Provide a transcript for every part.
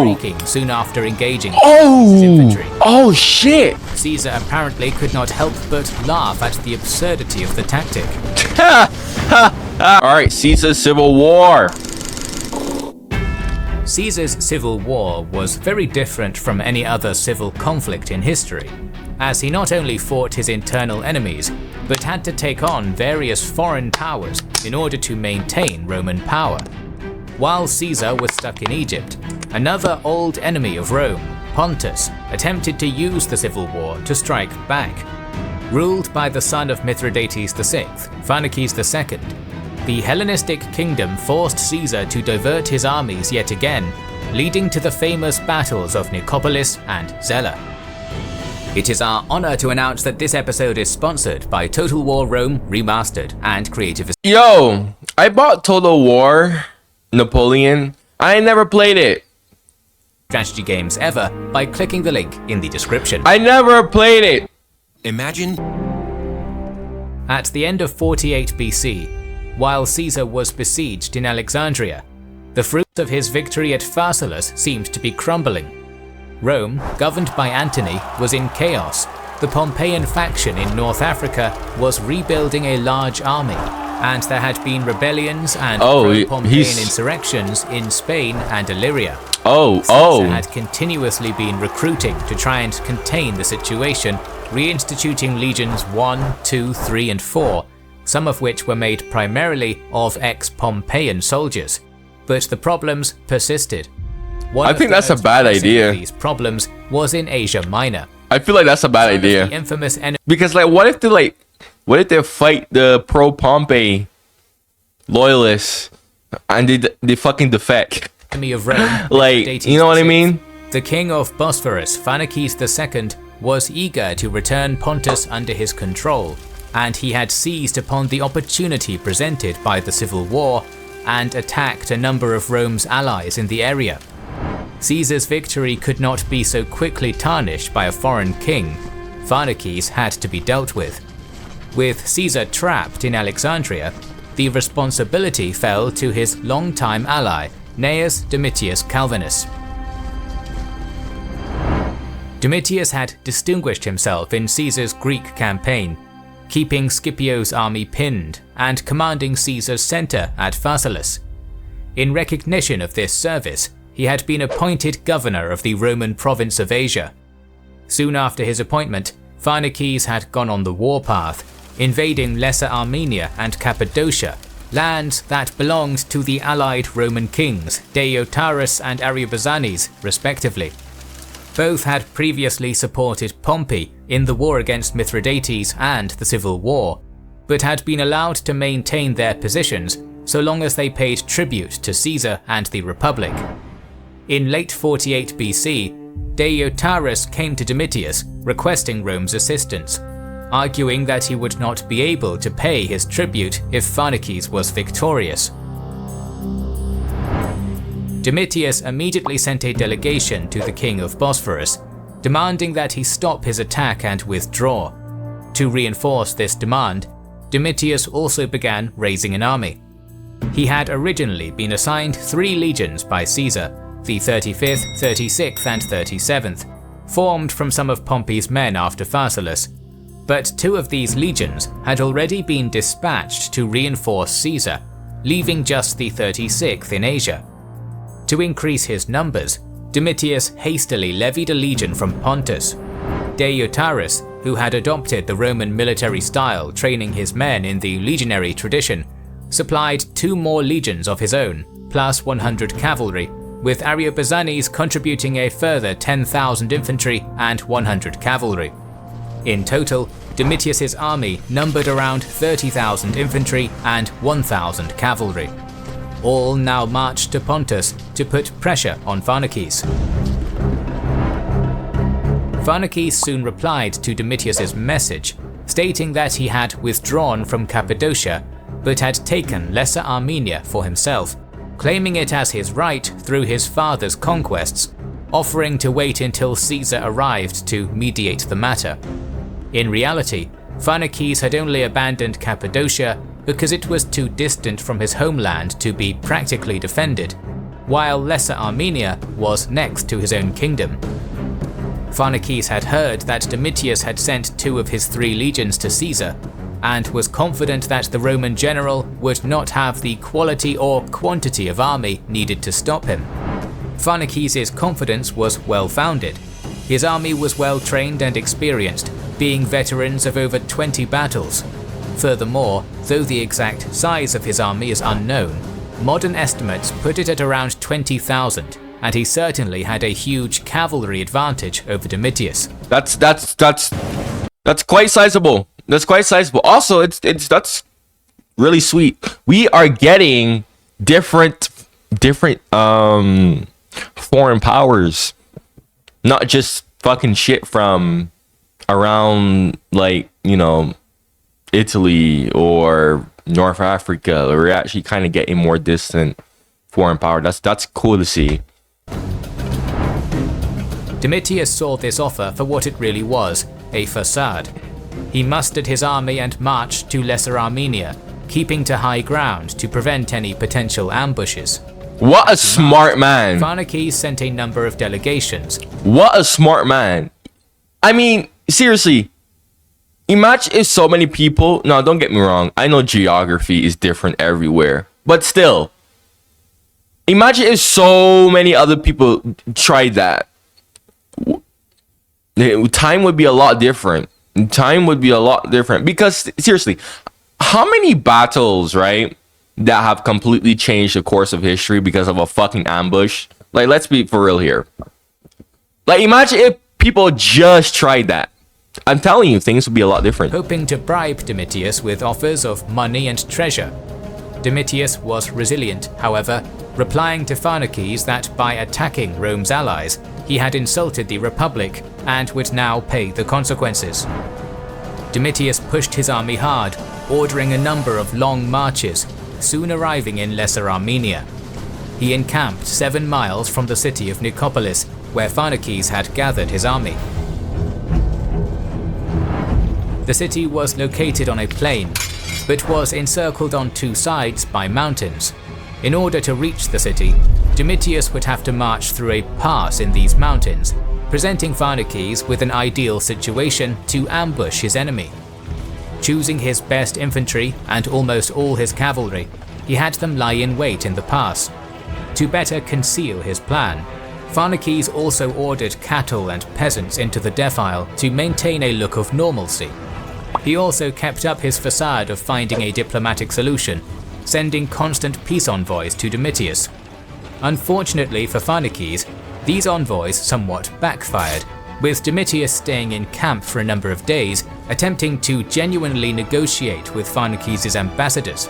breaking soon after engaging his infantry. Oh shit! Caesar apparently could not help but laugh at the absurdity of the tactic. Alright, Caesar's civil war. Caesar's civil war was very different from any other civil conflict in history, as he not only fought his internal enemies, but had to take on various foreign powers in order to maintain Roman power. While Caesar was stuck in Egypt, another old enemy of Rome, Pontus, attempted to use the civil war to strike back. Ruled by the son of Mithridates VI, Pharnaces II, the Hellenistic kingdom forced Caesar to divert his armies yet again, leading to the famous battles of Nicopolis and Zela. It is our honor to announce that this episode is sponsored by Total War Rome Remastered and Creative. Yo, I bought Total War Napoleon. I never played it. Strategy games ever by clicking the link in the description. I never played it. Imagine. At the end of 48 BC, while Caesar was besieged in Alexandria, the fruits of his victory at Pharsalus seemed to be crumbling. Rome, governed by Antony, was in chaos. The Pompeian faction in North Africa was rebuilding a large army, and there had been rebellions and pro-Pompeian insurrections in Spain and Illyria. Caesar had continuously been recruiting to try and contain the situation, reinstituting legions 1, 2, 3 and 4, some of which were made primarily of ex-Pompeian soldiers. But the problems persisted. I think that's a bad idea. These problems was in Asia Minor. I feel like that's a bad idea. The infamous because what if they fight the pro-Pompey loyalists and they fucking defect? Enemy of Rome, you know what I mean? The king of Bosphorus, Pharnaces II, was eager to return Pontus under his control, and he had seized upon the opportunity presented by the civil war and attacked a number of Rome's allies in the area. Caesar's victory could not be so quickly tarnished by a foreign king. Pharnaces had to be dealt with. With Caesar trapped in Alexandria, the responsibility fell to his longtime ally, Gnaeus Domitius Calvinus. Domitius had distinguished himself in Caesar's Greek campaign, keeping Scipio's army pinned and commanding Caesar's center at Pharsalus. In recognition of this service, he had been appointed governor of the Roman province of Asia. Soon after his appointment, Pharnaces had gone on the warpath, invading Lesser Armenia and Cappadocia, lands that belonged to the allied Roman kings Deiotarus and Ariobarzanes, respectively. Both had previously supported Pompey in the war against Mithridates and the Civil War, but had been allowed to maintain their positions so long as they paid tribute to Caesar and the Republic. In late 48 BC, Deiotarus came to Domitius requesting Rome's assistance, arguing that he would not be able to pay his tribute if Pharnaces was victorious. Domitius immediately sent a delegation to the king of Bosphorus, demanding that he stop his attack and withdraw. To reinforce this demand, Domitius also began raising an army. He had originally been assigned 3 legions by Caesar, the 35th, 36th and 37th, formed from some of Pompey's men after Pharsalus, but 2 of these legions had already been dispatched to reinforce Caesar, leaving just the 36th in Asia. To increase his numbers, Domitius hastily levied a legion from Pontus. Deiotarus, who had adopted the Roman military style training his men in the legionary tradition, supplied 2 more legions of his own, plus 100 cavalry, with Ariobarzanes contributing a further 10,000 infantry and 100 cavalry. In total, Domitius's army numbered around 30,000 infantry and 1,000 cavalry. All now marched to Pontus to put pressure on Pharnaces. Pharnaces soon replied to Domitius's message, stating that he had withdrawn from Cappadocia but had taken Lesser Armenia for himself, claiming it as his right through his father's conquests, offering to wait until Caesar arrived to mediate the matter. In reality, Pharnaces had only abandoned Cappadocia because it was too distant from his homeland to be practically defended. while Lesser Armenia was next to his own kingdom. Pharnaces had heard that Domitius had sent 2 of his 3 legions to Caesar, and was confident that the Roman general would not have the quality or quantity of army needed to stop him. Pharnaces' confidence was well-founded. His army was well-trained and experienced, being veterans of over 20 battles. Furthermore, though the exact size of his army is unknown, modern estimates put it at around 20,000, and he certainly had a huge cavalry advantage over Domitius. That's quite sizable. That's quite sizable. Also, that's really sweet. We are getting different foreign powers, not just fucking shit from around, like, you know, Italy or North Africa. We're actually kind of getting more distant foreign power. That's cool to see. Domitius saw this offer for what it really was, a facade. He mustered his army and marched to Lesser Armenia, keeping to high ground to prevent any potential ambushes. What a smart man. Pharnaces sent a number of delegations. What a smart man. I mean, seriously, imagine if so many people... No, don't get me wrong. I know geography is different everywhere. But still, imagine if so many other people tried that. Time would be a lot different. Time would be a lot different. Because, seriously, how many battles, right, that have completely changed the course of history because of a fucking ambush? Like, let's be for real here. Like, imagine if people just tried that. I'm telling you, things would be a lot different. Hoping to bribe Domitius with offers of money and treasure. Domitius was resilient, however, replying to Pharnaces that by attacking Rome's allies, he had insulted the Republic and would now pay the consequences. Domitius pushed his army hard, ordering a number of long marches, soon arriving in Lesser Armenia. He encamped 7 miles from the city of Nicopolis, where Pharnaces had gathered his army. The city was located on a plain, but was encircled on 2 sides by mountains. In order to reach the city, Domitius would have to march through a pass in these mountains, presenting Pharnaces with an ideal situation to ambush his enemy. Choosing his best infantry and almost all his cavalry, he had them lie in wait in the pass. To better conceal his plan, Pharnaces also ordered cattle and peasants into the defile to maintain a look of normalcy. He also kept up his facade of finding a diplomatic solution, sending constant peace envoys to Domitius. Unfortunately for Pharnaces, these envoys somewhat backfired, with Domitius staying in camp for a number of days, attempting to genuinely negotiate with Pharnaces' ambassadors.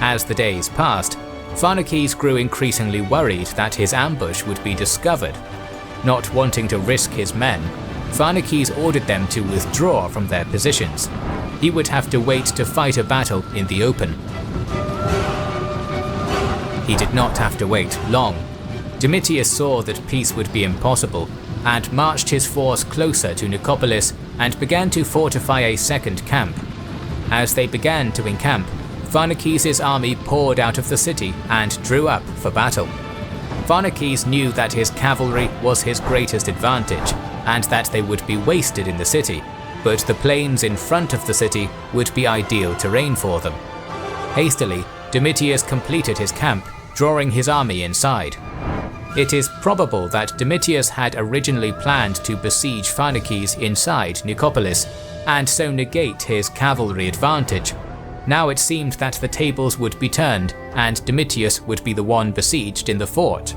As the days passed, Pharnaces grew increasingly worried that his ambush would be discovered. Not wanting to risk his men, Pharnaces ordered them to withdraw from their positions. He would have to wait to fight a battle in the open. He did not have to wait long. Domitius saw that peace would be impossible, and marched his force closer to Nicopolis and began to fortify a second camp. As they began to encamp, Pharnaces' army poured out of the city and drew up for battle. Pharnaces knew that his cavalry was his greatest advantage, and that they would be wasted in the city, but the plains in front of the city would be ideal terrain for them. Hastily, Domitius completed his camp, drawing his army inside. It is probable that Domitius had originally planned to besiege Pharnaces inside Nicopolis, and so negate his cavalry advantage. Now it seemed that the tables would be turned, and Domitius would be the one besieged in the fort.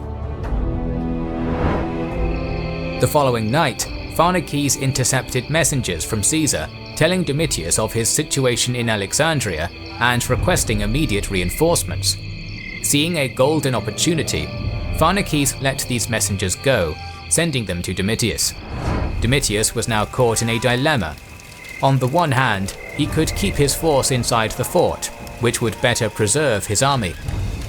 The following night, Pharnaces intercepted messengers from Caesar, telling Domitius of his situation in Alexandria and requesting immediate reinforcements. Seeing a golden opportunity, Pharnaces let these messengers go, sending them to Domitius. Domitius was now caught in a dilemma. On the one hand, he could keep his force inside the fort, which would better preserve his army,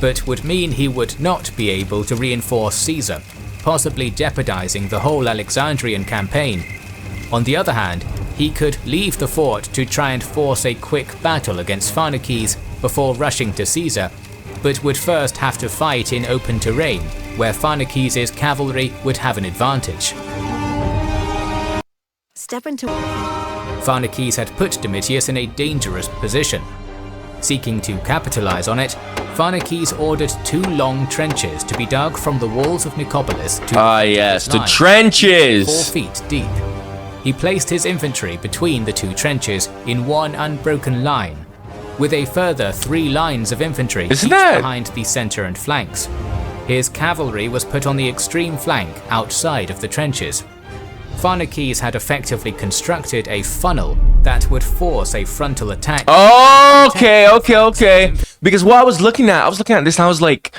but would mean he would not be able to reinforce Caesar, possibly jeopardizing the whole Alexandrian campaign. On the other hand, he could leave the fort to try and force a quick battle against Pharnaces before rushing to Caesar, but would first have to fight in open terrain, where Pharnaces' cavalry would have an advantage. Pharnaces had put Domitius in a dangerous position. Seeking to capitalize on it, Pharnaces ordered 2 long trenches to be dug from the walls of Nicopolis to the trenches! 4 feet deep. He placed his infantry between the 2 trenches in one unbroken line, with a further 3 lines of infantry each behind the center and flanks. His cavalry was put on the extreme flank outside of the trenches. Pharnaces had effectively constructed a funnel that would force a frontal attack. Okay. Because what I was looking at this and I was like,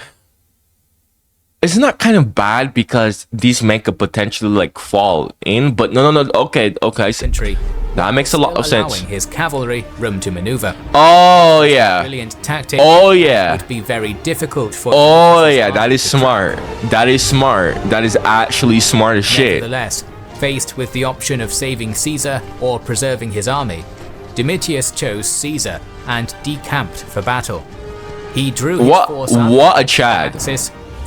isn't that kind of bad because these men could potentially like fall in? But no. Okay. That makes a lot of sense. Allowing his cavalry room to maneuver. Oh yeah. Brilliant tactic. Oh yeah. Would be very difficult for. Oh yeah, that is smart. That is actually smart as shit. Nevertheless, faced with the option of saving Caesar or preserving his army, Domitius chose Caesar and decamped for battle. He drew his force up. What a Chad.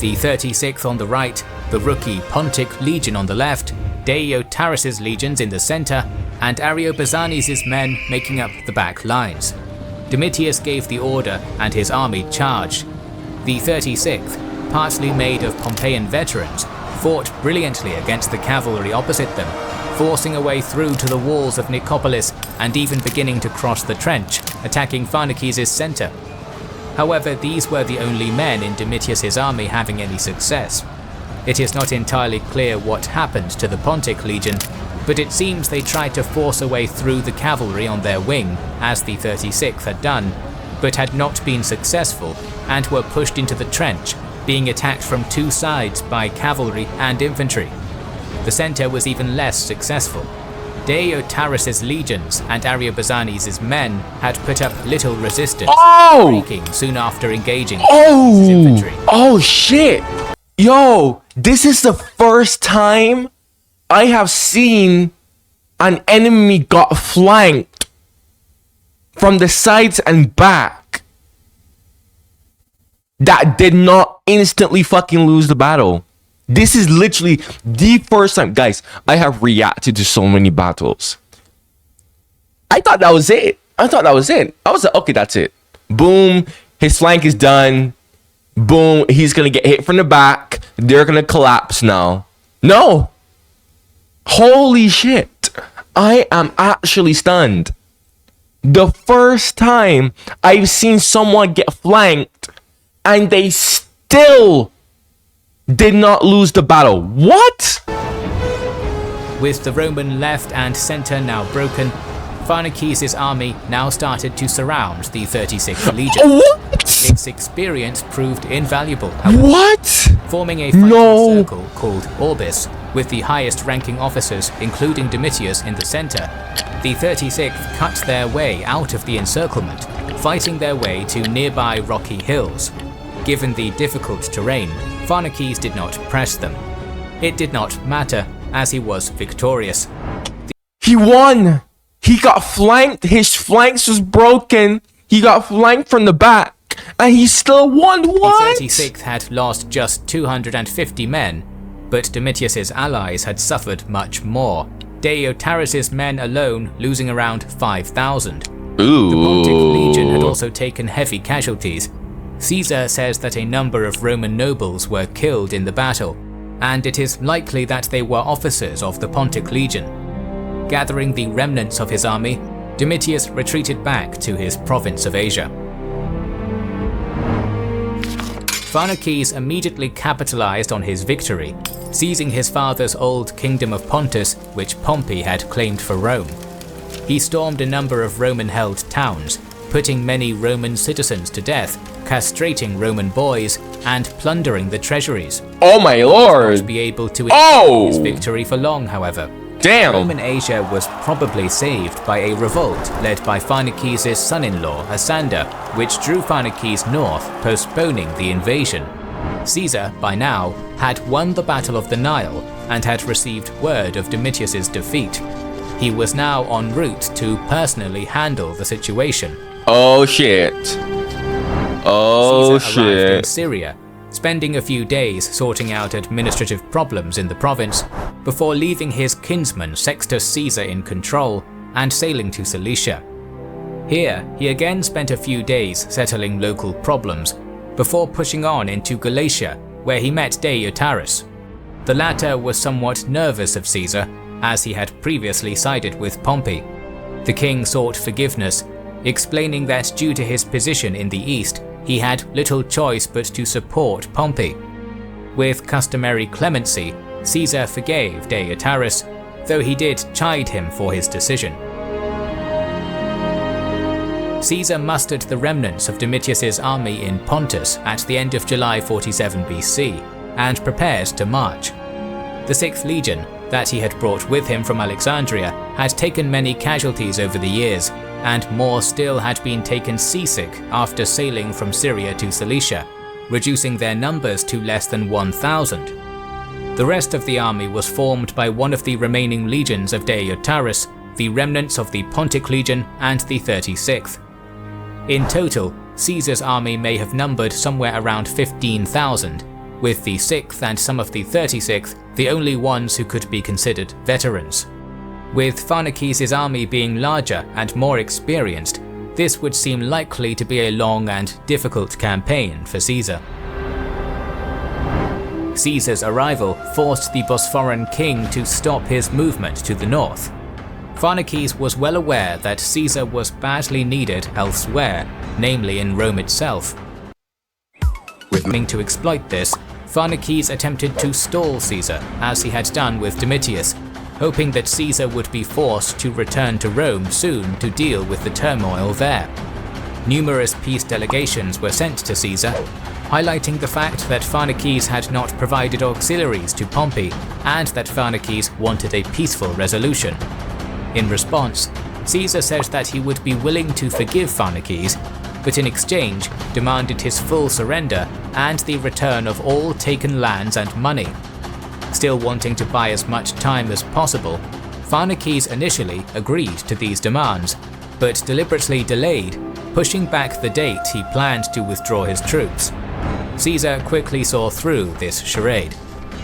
The 36th on the right, the rookie Pontic legion on the left, Deiotarus' legions in the center, and Ariobarzanes' men making up the back lines. Domitius gave the order and his army charged. The 36th, partly made of Pompeian veterans, fought brilliantly against the cavalry opposite them, forcing a way through to the walls of Nicopolis and even beginning to cross the trench, attacking Pharnaces' center. However, these were the only men in Domitius' army having any success. It is not entirely clear what happened to the Pontic legion, but it seems they tried to force a way through the cavalry on their wing, as the 36th had done, but had not been successful and were pushed into the trench, being attacked from 2 sides by cavalry and infantry. The center was even less successful. Deiotarus' legions and Ariobarzanes' men had put up little resistance, breaking soon after engaging his infantry. Oh shit! Yo, this is the first time I have seen an enemy got flanked from the sides and back that did not instantly fucking lose the battle. This is literally the first time. Guys, I have reacted to so many battles. I thought that was it. I was like, okay, that's it. Boom, his flank is done. Boom, he's gonna get hit from the back. They're gonna collapse now. No. Holy shit. I am actually stunned. The first time I've seen someone get flanked and they still did not lose the battle. What? With the Roman left and center now broken, Pharnaces' army now started to surround the 36th Legion. What? Its experience proved invaluable, however. What? Forming a fighting circle called Orbis, with the highest ranking officers, including Domitius, in the center, the 36th cut their way out of the encirclement, fighting their way to nearby rocky hills. Given the difficult terrain, Pharnaces did not press them. It did not matter, as he was victorious. He won! He got flanked, his flanks was broken, he got flanked from the back, and he still won. What? The 36th had lost just 250 men, but Domitius' allies had suffered much more, Deiotarus' men alone losing around 5,000. Ooh. The Pontic legion had also taken heavy casualties. Caesar says that a number of Roman nobles were killed in the battle, and it is likely that they were officers of the Pontic legion. Gathering the remnants of his army, Domitius retreated back to his province of Asia. Pharnaces immediately capitalized on his victory, seizing his father's old kingdom of Pontus, which Pompey had claimed for Rome. He stormed a number of Roman-held towns, putting many Roman citizens to death, castrating Roman boys, and plundering the treasuries. Oh my lord! He would not be able to enjoy his victory for long, however. Damn! Roman Asia was probably saved by a revolt led by Pharnaces' son-in-law Asander, which drew Pharnaces north, postponing the invasion. Caesar, by now, had won the Battle of the Nile and had received word of Domitius' defeat. He was now en route to personally handle the situation. Oh shit. Oh Caesar arrived in shit. Syria, spending a few days sorting out administrative problems in the province before leaving his kinsman Sextus Caesar in control and sailing to Cilicia. Here, he again spent a few days settling local problems before pushing on into Galatia, where he met Deiotarus. The latter was somewhat nervous of Caesar, as he had previously sided with Pompey. The king sought forgiveness, explaining that due to his position in the east, he had little choice but to support Pompey. With customary clemency, Caesar forgave Deiotarus, though he did chide him for his decision. Caesar mustered the remnants of Domitius's army in Pontus at the end of July 47 BC and prepared to march. The 6th Legion, that he had brought with him from Alexandria, had taken many casualties over the years, and more still had been taken seasick after sailing from Syria to Cilicia, reducing their numbers to less than 1,000. The rest of the army was formed by one of the remaining legions of Deiotarus, the remnants of the Pontic Legion, and the 36th. In total, Caesar's army may have numbered somewhere around 15,000, with the 6th and some of the 36th the only ones who could be considered veterans. With Pharnaces' army being larger and more experienced, this would seem likely to be a long and difficult campaign for Caesar. Caesar's arrival forced the Bosporan king to stop his movement to the north. Pharnaces was well aware that Caesar was badly needed elsewhere, namely in Rome itself. Wishing to exploit this, Pharnaces attempted to stall Caesar, as he had done with Domitius, hoping that Caesar would be forced to return to Rome soon to deal with the turmoil there. Numerous peace delegations were sent to Caesar, highlighting the fact that Pharnaces had not provided auxiliaries to Pompey and that Pharnaces wanted a peaceful resolution. In response, Caesar said that he would be willing to forgive Pharnaces, but in exchange demanded his full surrender and the return of all taken lands and money. Still wanting to buy as much time as possible, Pharnaces initially agreed to these demands, but deliberately delayed, pushing back the date he planned to withdraw his troops. Caesar quickly saw through this charade.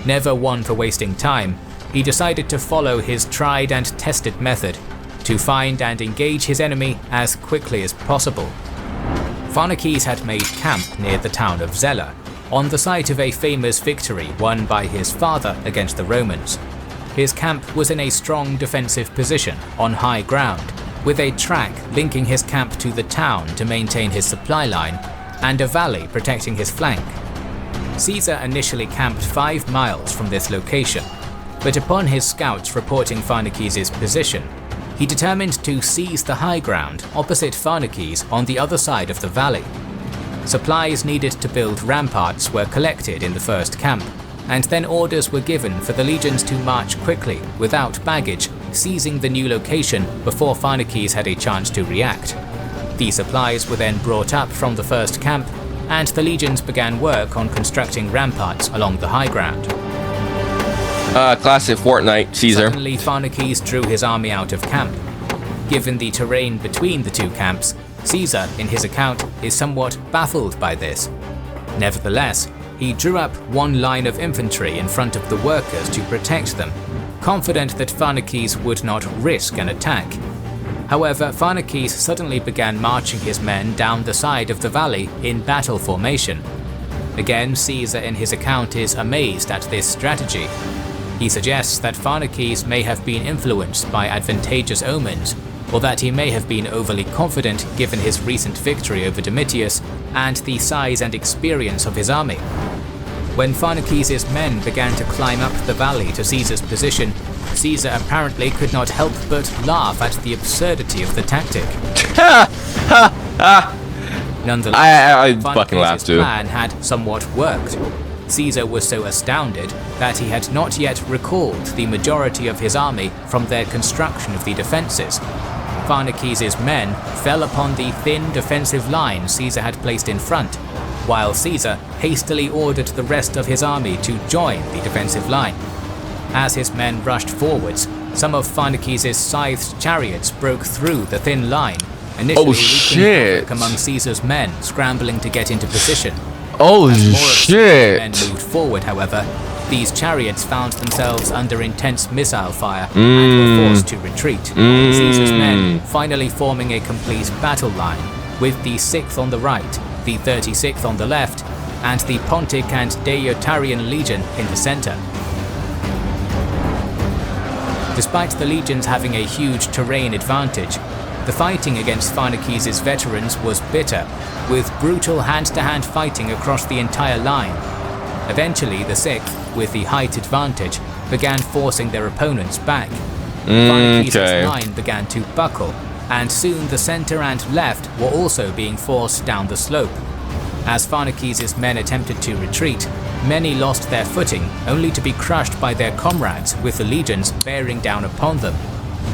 Never one for wasting time, he decided to follow his tried and tested method, to find and engage his enemy as quickly as possible. Pharnaces had made camp near the town of Zela, on the site of a famous victory won by his father against the Romans. His camp was in a strong defensive position on high ground, with a track linking his camp to the town to maintain his supply line, and a valley protecting his flank. Caesar initially camped 5 miles from this location, but upon his scouts reporting Pharnaces' position, he determined to seize the high ground opposite Pharnaces on the other side of the valley. Supplies needed to build ramparts were collected in the first camp, and then orders were given for the legions to march quickly, without baggage, seizing the new location before Pharnaces had a chance to react. The supplies were then brought up from the first camp, and the legions began work on constructing ramparts along the high ground. Classic Fortnite, Caesar. Suddenly Pharnaces drew his army out of camp. Given the terrain between the two camps, Caesar, in his account, is somewhat baffled by this. Nevertheless, he drew up one line of infantry in front of the workers to protect them, confident that Pharnaces would not risk an attack. However, Pharnaces suddenly began marching his men down the side of the valley in battle formation. Again, Caesar in his account is amazed at this strategy. He suggests that Pharnaces may have been influenced by advantageous omens, or that he may have been overly confident given his recent victory over Domitius and the size and experience of his army. When Pharnaces' men began to climb up the valley to Caesar's position, Caesar apparently could not help but laugh at the absurdity of the tactic. Nonetheless, I fucking laughed too. Plan had somewhat worked. Caesar was so astounded that he had not yet recalled the majority of his army from their construction of the defences. Pharnaces' men fell upon the thin defensive line Caesar had placed in front, while Caesar hastily ordered the rest of his army to join the defensive line. As his men rushed forwards, some of Pharnaces' scythed chariots broke through the thin line, initially wreaking shit. havoc among Caesar's men scrambling to get into position. Oh As more of Caesar's shit. men moved forward, however, these chariots found themselves under intense missile fire and were forced to retreat. Caesar's men finally forming a complete battle line, with the 6th on the right, the 36th on the left, and the Pontic and Deiotaryan legion in the center. Despite the legions having a huge terrain advantage, the fighting against Pharnaces' veterans was bitter, with brutal hand-to-hand fighting across the entire line. Eventually, the 6th, with the height advantage, began forcing their opponents back. Pharnaces' line began to buckle, and soon the center and left were also being forced down the slope. As Pharnaces' men attempted to retreat, many lost their footing, only to be crushed by their comrades, with the legions bearing down upon them.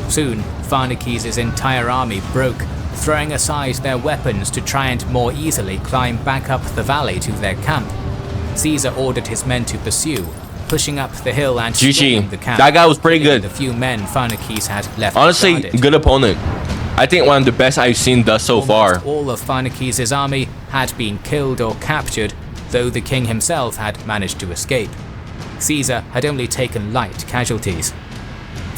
Soon, Pharnaces' entire army broke, throwing aside their weapons to try and more easily climb back up the valley to their camp. Caesar ordered his men to pursue, pushing up the hill and storming the camp. That guy was pretty good. The few men Pharnaces had left Honestly, guarded. good opponent. I think one of the best I've seen thus so far. All of Pharnaces' army had been killed or captured, though the king himself had managed to escape. Caesar had only taken light casualties.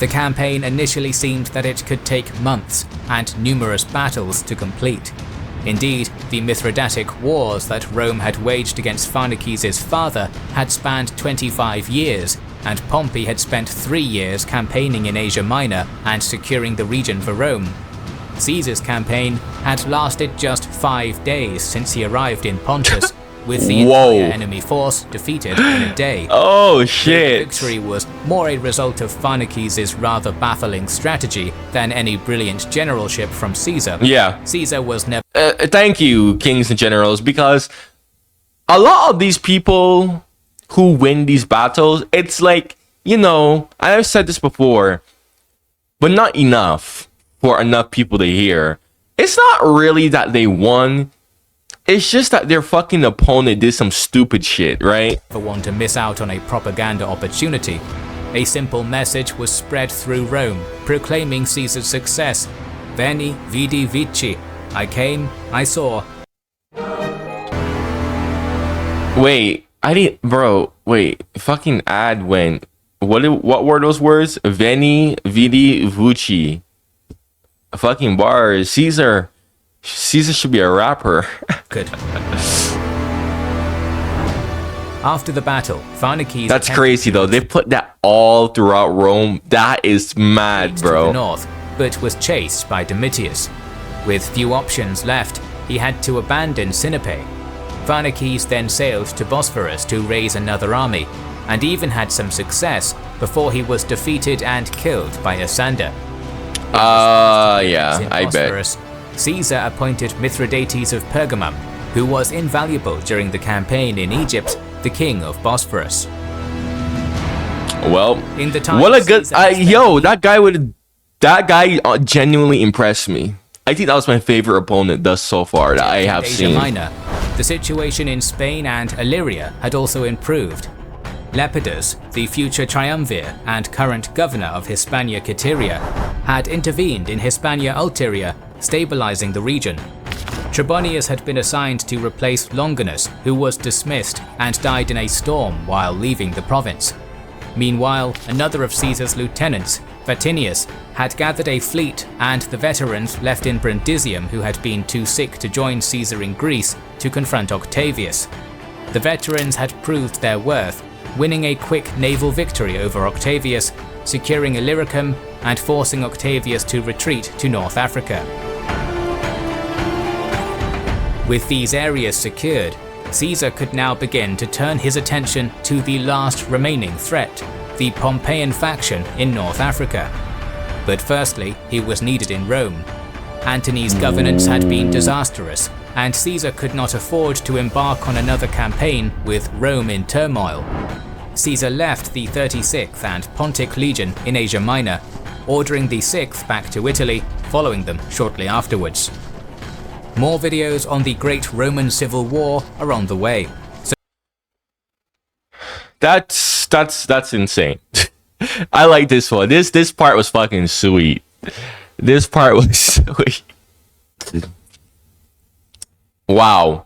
The campaign initially seemed that it could take months and numerous battles to complete. Indeed, the Mithridatic Wars that Rome had waged against Pharnaces' father had spanned 25 years, and Pompey had spent 3 years campaigning in Asia Minor and securing the region for Rome. Caesar's campaign had lasted just 5 days since he arrived in Pontus, with the entire enemy force defeated in a day. Oh shit! The victory was more a result of Pharnaces' rather baffling strategy than any brilliant generalship from Caesar. Yeah. Caesar was never... Thank you, kings and generals, because a lot of these people who win these battles, it's like, you know, I've said this before, but not enough for enough people to hear. It's not really that they won. It's just that their fucking opponent did some stupid shit, right? For one to miss out on a propaganda opportunity. A simple message was spread through Rome, proclaiming Caesar's success. Veni, Vidi, Vici. I came, I saw. Wait, I didn't, bro. Wait, fucking ad went. What were those words? Veni, Vidi, Vici. Fucking bars. Caesar should be a rapper. Good. After the battle, Pharnaces... That's crazy though. They put that all throughout Rome. That is mad, bro. To the north, but was chased by Domitius. With few options left, he had to abandon Sinope. Pharnaces then sailed to Bosphorus to raise another army, and even had some success before he was defeated and killed by Asander. Yeah, I bet. Caesar appointed Mithridates of Pergamum, who was invaluable during the campaign in Egypt, the king of Bosphorus. Well, in the time what a good that guy genuinely impressed me. I think that was my favorite opponent thus so far that I have seen. Minor, the situation in Spain and Illyria had also improved. Lepidus, the future triumvir and current governor of Hispania Citeria, had intervened in Hispania Ulteria, stabilizing the region. Trebonius had been assigned to replace Longinus, who was dismissed and died in a storm while leaving the province. Meanwhile, another of Caesar's lieutenants, Vatinius, had gathered a fleet, and the veterans left in Brundisium who had been too sick to join Caesar in Greece to confront Octavius. The veterans had proved their worth, winning a quick naval victory over Octavius, securing Illyricum, and forcing Octavius to retreat to North Africa. With these areas secured, Caesar could now begin to turn his attention to the last remaining threat, the Pompeian faction in North Africa. But firstly, he was needed in Rome. Antony's governance had been disastrous, and Caesar could not afford to embark on another campaign with Rome in turmoil. Caesar left the 36th and Pontic Legion in Asia Minor, ordering the 6th back to Italy, following them shortly afterwards. More videos on the Great Roman Civil War are on the way. So that's insane. I like this one. This part was fucking sweet. This part was sweet. Wow.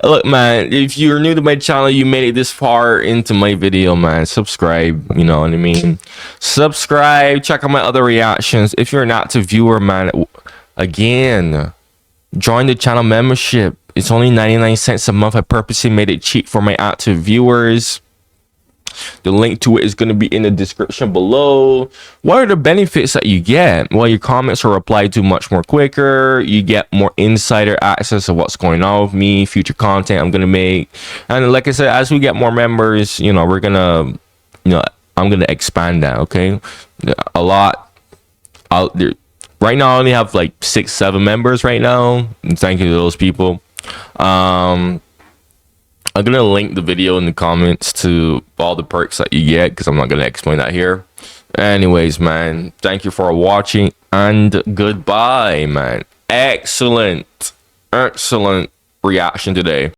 Look, man, if you're new to my channel, you made it this far into my video, man, subscribe. You know what I mean? Subscribe, check out my other reactions. If you're an active viewer, man, again, join the channel membership. It's only 99 cents a month. I purposely made it cheap for my active viewers. The link to it is going to be in the description below. What are the benefits that you get? Well, your comments are replied to much more quicker. You get more insider access of what's going on with me, future content I'm going to make. And like I said, as we get more members, you know, we're going to, you know, I'm going to expand that, okay? A lot out there. Right now, I only have like 6-7 members right now. And thank you to those people. I'm gonna link the video in the comments to all the perks that you get, because I'm not gonna explain that here. Anyways, man, thank you for watching and goodbye, man. Excellent reaction today.